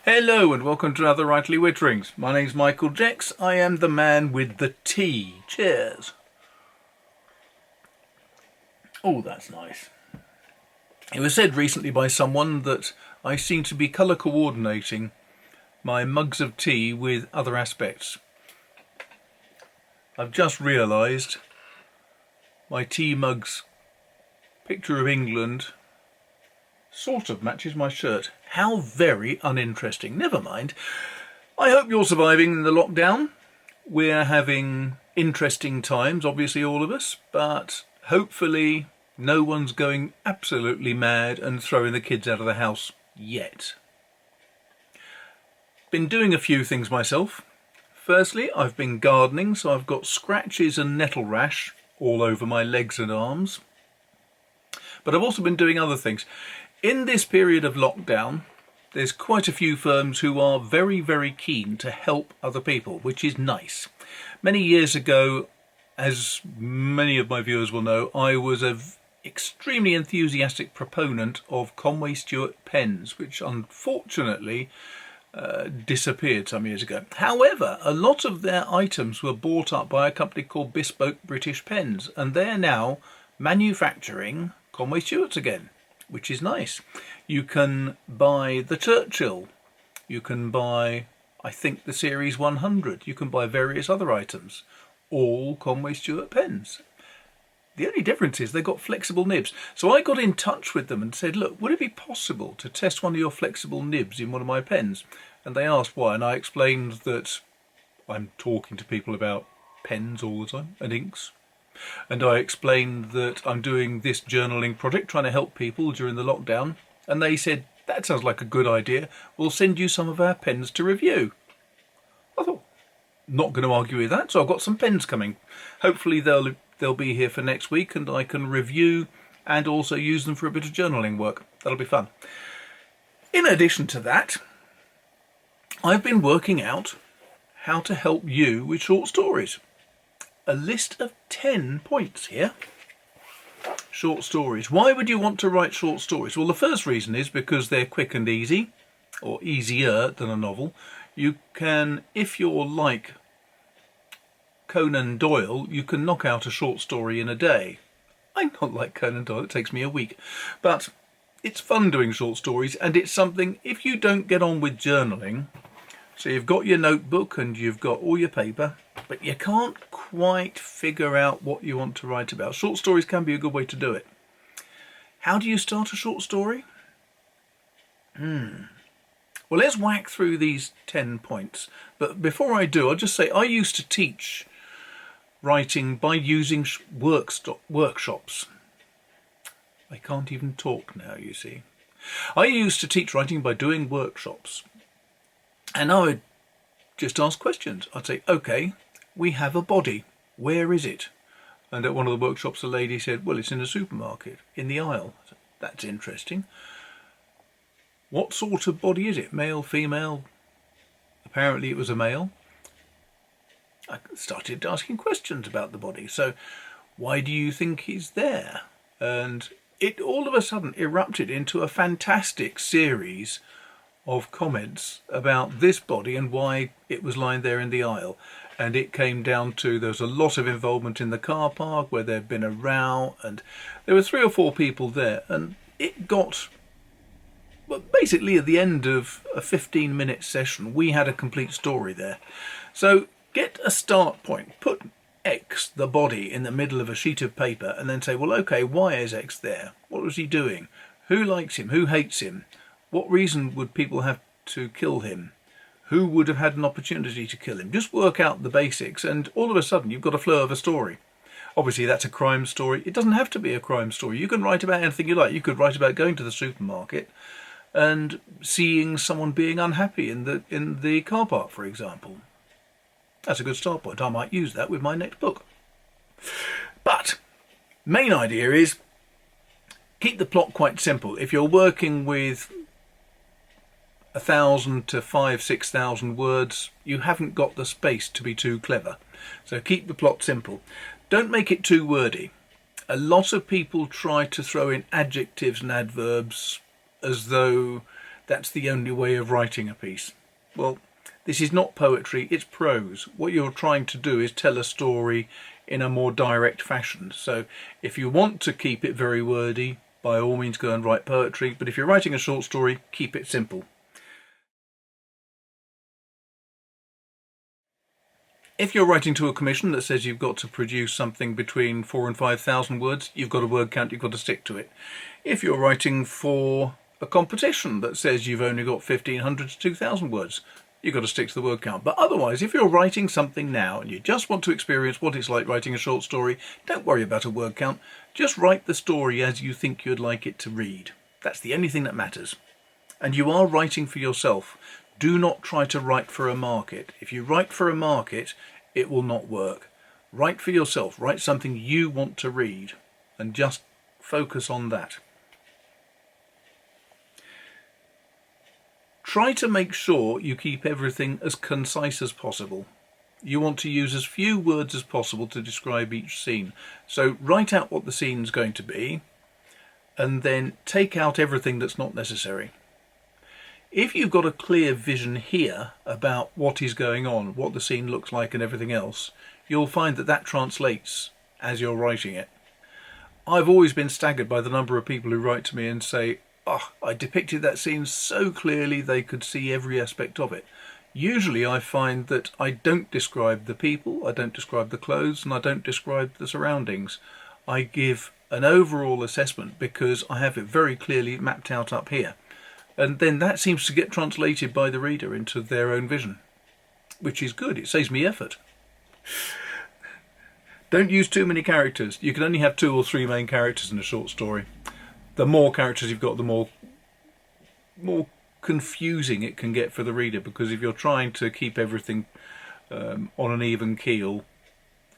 Hello and welcome to another Rightly Witterings. My name's Michael Jex. I am the man with the tea. Cheers. Oh, that's nice. It was said recently by someone that I seem to be colour coordinating my mugs of tea with other aspects. I've just realised my tea mug's picture of England sort of matches my shirt. How very uninteresting. Never mind. I hope you're surviving the lockdown. We're having interesting times, obviously all of us, but hopefully no one's going absolutely mad and throwing the kids out of the house yet. Been doing a few things myself. Firstly, I've been gardening, so I've got scratches and nettle rash all over my legs and arms. But I've also been doing other things. In this period of lockdown, there's quite a few firms who are very, very keen to help other people, which is nice. Many years ago, as many of my viewers will know, I was an extremely enthusiastic proponent of Conway Stewart pens, which unfortunately disappeared some years ago. However, a lot of their items were bought up by a company called Bespoke British Pens, and they're now manufacturing Conway Stewarts again, which is nice. You can buy the Churchill, you can buy, I think, the Series 100, you can buy various other items, all Conway Stewart pens. The only difference is they've got flexible nibs. So I got in touch with them and said, look, would it be possible to test one of your flexible nibs in one of my pens? And they asked why, and I explained that I'm talking to people about pens all the time and inks. And I explained that I'm doing this journaling project, trying to help people during the lockdown. And they said, that sounds like a good idea. We'll send you some of our pens to review. I thought, not going to argue with that. So I've got some pens coming. Hopefully they'll be here for next week and I can review and also use them for a bit of journaling work. That'll be fun. In addition to that, I've been working out how to help you with short stories. A list of 10 points here. Short stories. Why would you want to write short stories? Well, the first reason is because they're quick and easy, or easier than a novel. You can, if you're like Conan Doyle, you can knock out a short story in a day. I'm not like Conan Doyle, it takes me a week. But it's fun doing short stories, and it's something, if you don't get on with journaling, so you've got your notebook and you've got all your paper, but you can't quite figure out what you want to write about. Short stories can be a good way to do it. How do you start a short story? Well, let's whack through these 10 points. But before I do, I'll just say I used to teach writing by using workshops. I can't even talk now, you see. I used to teach writing by doing workshops. And I would just ask questions. I'd say, okay, we have a body. Where is it? And at one of the workshops, a lady said, well, it's in a supermarket, in the aisle. I said, that's interesting. What sort of body is it? Male, female? Apparently it was a male. I started asking questions about the body. So why do you think he's there? And it all of a sudden erupted into a fantastic series of comments about this body and why it was lying there in the aisle. And it came down to, there was a lot of involvement in the car park where there'd been a row, and there were 3 or 4 people there, and it got, well, basically at the end of a 15-minute session we had a complete story there. So get a start point, put X, the body, in the middle of a sheet of paper, and then say, well, okay, why is X there? What was he doing? Who likes him? Who hates him? What reason would people have to kill him? Who would have had an opportunity to kill him? Just work out the basics, and all of a sudden you've got a flow of a story. Obviously that's a crime story. It doesn't have to be a crime story. You can write about anything you like. You could write about going to the supermarket and seeing someone being unhappy in the car park, for example. That's a good start point. I might use that with my next book. But main idea is keep the plot quite simple. If you're working with 1,000 to 5,000-6,000 words, you haven't got the space to be too clever. So keep the plot simple. Don't make it too wordy. A lot of people try to throw in adjectives and adverbs as though that's the only way of writing a piece. Well, this is not poetry, it's prose. What you're trying to do is tell a story in a more direct fashion. So if you want to keep it very wordy, by all means go and write poetry, but if you're writing a short story, keep it simple. If you're writing to a commission that says you've got to produce something between 4,000 and 5,000 words, you've got a word count, you've got to stick to it. If you're writing for a competition that says you've only got 1,500 to 2,000 words, you've got to stick to the word count. But otherwise, if you're writing something now and you just want to experience what it's like writing a short story, don't worry about a word count. Just write the story as you think you'd like it to read. That's the only thing that matters. And you are writing for yourself. Do not try to write for a market. If you write for a market, it will not work. Write for yourself. Write something you want to read and just focus on that. Try to make sure you keep everything as concise as possible. You want to use as few words as possible to describe each scene. So write out what the scene's going to be and then take out everything that's not necessary. If you've got a clear vision here about what is going on, what the scene looks like and everything else, you'll find that that translates as you're writing it. I've always been staggered by the number of people who write to me and say, "Oh, I depicted that scene so clearly they could see every aspect of it." Usually I find that I don't describe the people, I don't describe the clothes, and I don't describe the surroundings. I give an overall assessment because I have it very clearly mapped out up here. And then that seems to get translated by the reader into their own vision, which is good. It saves me effort. Don't use too many characters. You can only have 2 or 3 main characters in a short story. The more characters you've got, the more confusing it can get for the reader, because if you're trying to keep everything on an even keel,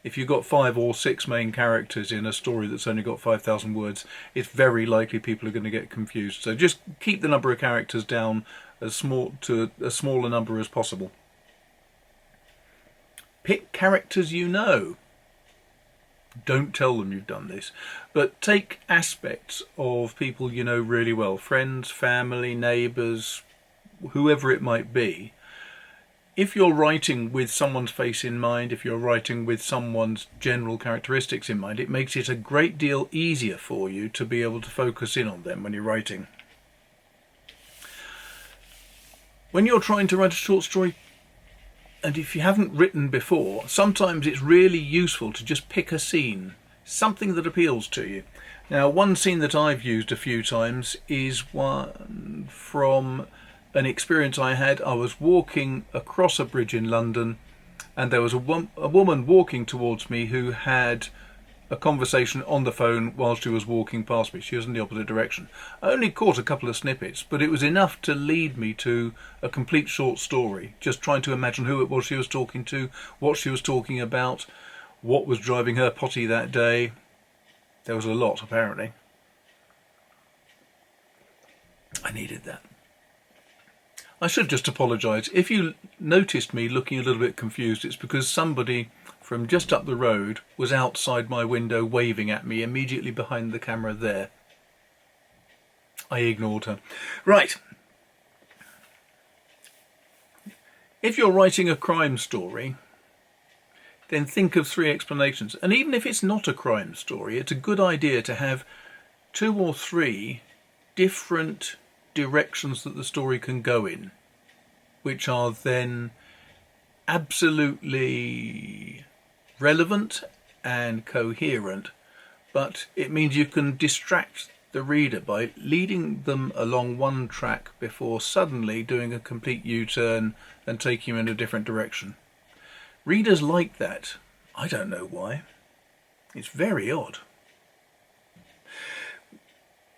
if you've got 5 or 6 main characters in a story that's only got 5,000 words, it's very likely people are going to get confused. So just keep the number of characters down as smaller number as possible. Pick characters you know. Don't tell them you've done this, but take aspects of people you know really well, friends, family, neighbours, whoever it might be. If you're writing with someone's face in mind, if you're writing with someone's general characteristics in mind, it makes it a great deal easier for you to be able to focus in on them when you're writing. When you're trying to write a short story, and if you haven't written before, sometimes it's really useful to just pick a scene, something that appeals to you. Now, one scene that I've used a few times is one from an experience I had. I was walking across a bridge in London and there was a woman walking towards me who had a conversation on the phone while she was walking past me. She was in the opposite direction. I only caught a couple of snippets, but it was enough to lead me to a complete short story, just trying to imagine who it was she was talking to, what she was talking about, what was driving her potty that day. There was a lot, apparently. I needed that. I should just apologise. If you noticed me looking a little bit confused, it's because somebody from just up the road was outside my window waving at me immediately behind the camera there. I ignored her. Right. If you're writing a crime story, then think of 3 explanations. And even if it's not a crime story, it's a good idea to have 2 or 3 different directions that the story can go in, which are then absolutely relevant and coherent, but it means you can distract the reader by leading them along one track before suddenly doing a complete U-turn and taking them in a different direction. Readers like that. I don't know why. It's very odd.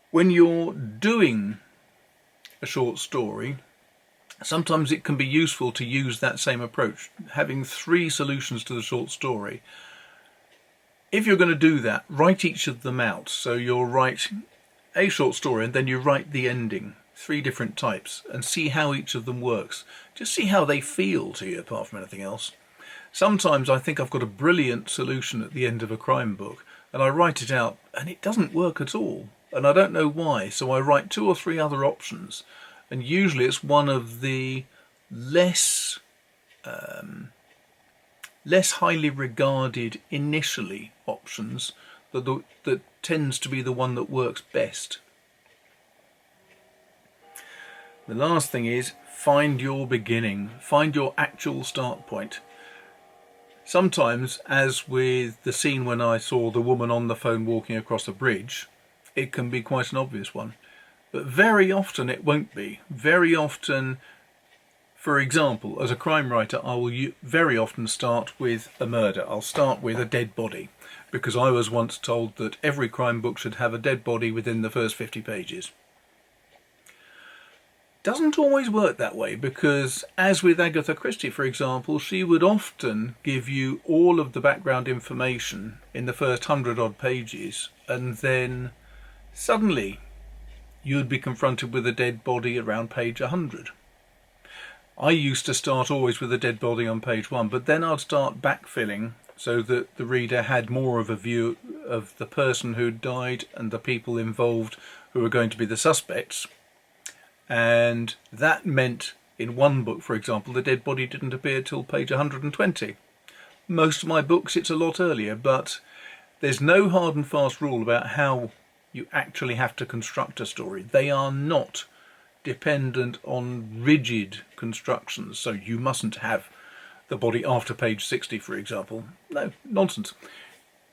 When you're doing a short story, sometimes it can be useful to use that same approach, having 3 solutions to the short story. If you're going to do that, write each of them out. So you'll write a short story and then you write the ending, 3 different types, and see how each of them works. Just see how they feel to you apart from anything else. Sometimes I think I've got a brilliant solution at the end of a crime book and I write it out and it doesn't work at all. And I don't know why, so I write 2 or 3 other options and usually it's one of the less highly regarded initially options that tends to be the one that works best. The last thing is find your beginning, find your actual start point. Sometimes, as with the scene when I saw the woman on the phone walking across a bridge, it can be quite an obvious one. But very often it won't be. Very often, for example, as a crime writer, I will very often start with a murder. I'll start with a dead body, because I was once told that every crime book should have a dead body within the first 50 pages. Doesn't always work that way, because as with Agatha Christie, for example, she would often give you all of the background information in the first 100 odd pages, and then suddenly you'd be confronted with a dead body around page 100. I used to start always with a dead body on page 1, but then I'd start backfilling so that the reader had more of a view of the person who died and the people involved who were going to be the suspects. And that meant in one book, for example, the dead body didn't appear till page 120. Most of my books it's a lot earlier, but there's no hard and fast rule about how you actually have to construct a story. They are not dependent on rigid constructions, so you mustn't have the body after page 60, for example. No, nonsense.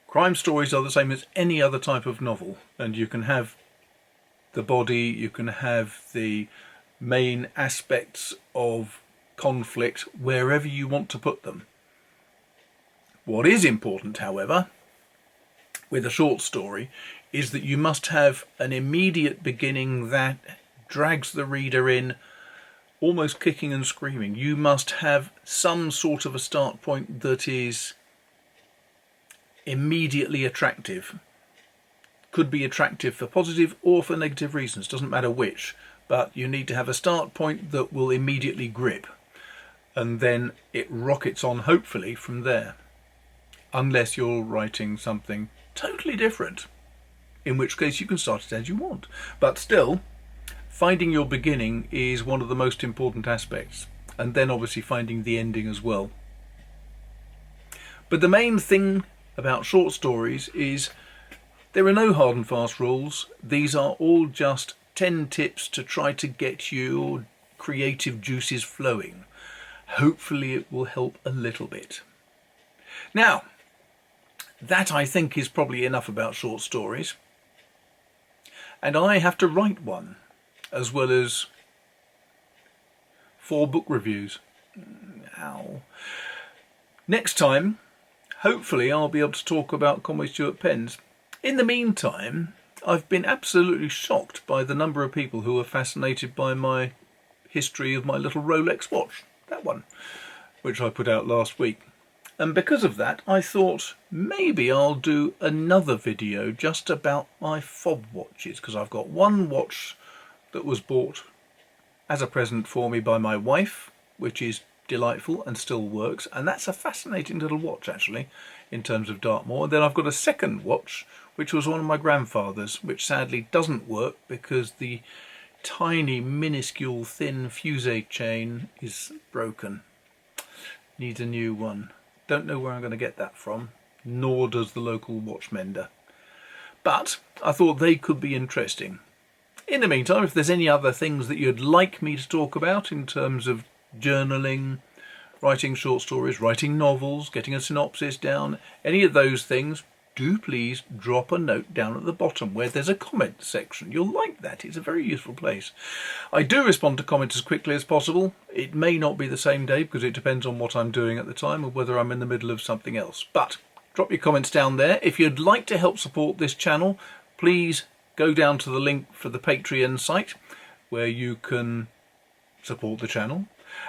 Crime stories are the same as any other type of novel, and you can have the body, you can have the main aspects of conflict wherever you want to put them. What is important, however, with a short story, is that you must have an immediate beginning that drags the reader in, almost kicking and screaming. You must have some sort of a start point that is immediately attractive. Could be attractive for positive or for negative reasons, doesn't matter which, but you need to have a start point that will immediately grip, and then it rockets on hopefully from there, unless you're writing something totally different, in which case you can start it as you want. But still, finding your beginning is one of the most important aspects, and then obviously finding the ending as well. But the main thing about short stories is there are no hard and fast rules. These are all just 10 tips to try to get your creative juices flowing. Hopefully it will help a little bit. Now, that I think is probably enough about short stories. And I have to write one, as well as 4 book reviews. Ow. Next time, hopefully I'll be able to talk about Conway Stewart pens. In the meantime, I've been absolutely shocked by the number of people who are fascinated by my history of my little Rolex watch, that one, which I put out last week. And because of that, I thought maybe I'll do another video just about my fob watches, because I've got one watch that was bought as a present for me by my wife, which is delightful and still works, and that's a fascinating little watch actually in terms of Dartmoor. And then I've got a second watch which was one of my grandfather's, which sadly doesn't work because the tiny minuscule thin fusee chain is broken. Needs a new one. Don't know where I'm going to get that from, nor does the local watchmender. But I thought they could be interesting. In the meantime, if there's any other things that you'd like me to talk about in terms of journaling, writing short stories, writing novels, getting a synopsis down, any of those things, do please drop a note down at the bottom where there's a comment section. You'll like that. It's a very useful place. I do respond to comments as quickly as possible. It may not be the same day because it depends on what I'm doing at the time or whether I'm in the middle of something else. But drop your comments down there. If you'd like to help support this channel, please go down to the link for the Patreon site where you can support the channel.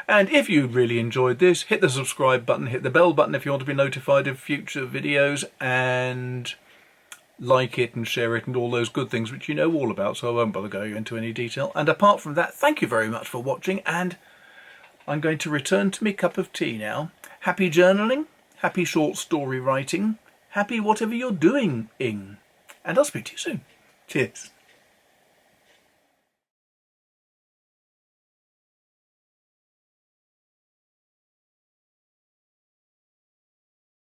And if you really enjoyed this, hit the subscribe button, hit the bell button if you want to be notified of future videos, and like it and share it and all those good things which you know all about, so I won't bother going into any detail. And apart from that, thank you very much for watching, and I'm going to return to my cup of tea now. Happy journaling, happy short story writing, happy whatever you're doing-ing, and I'll speak to you soon. Cheers.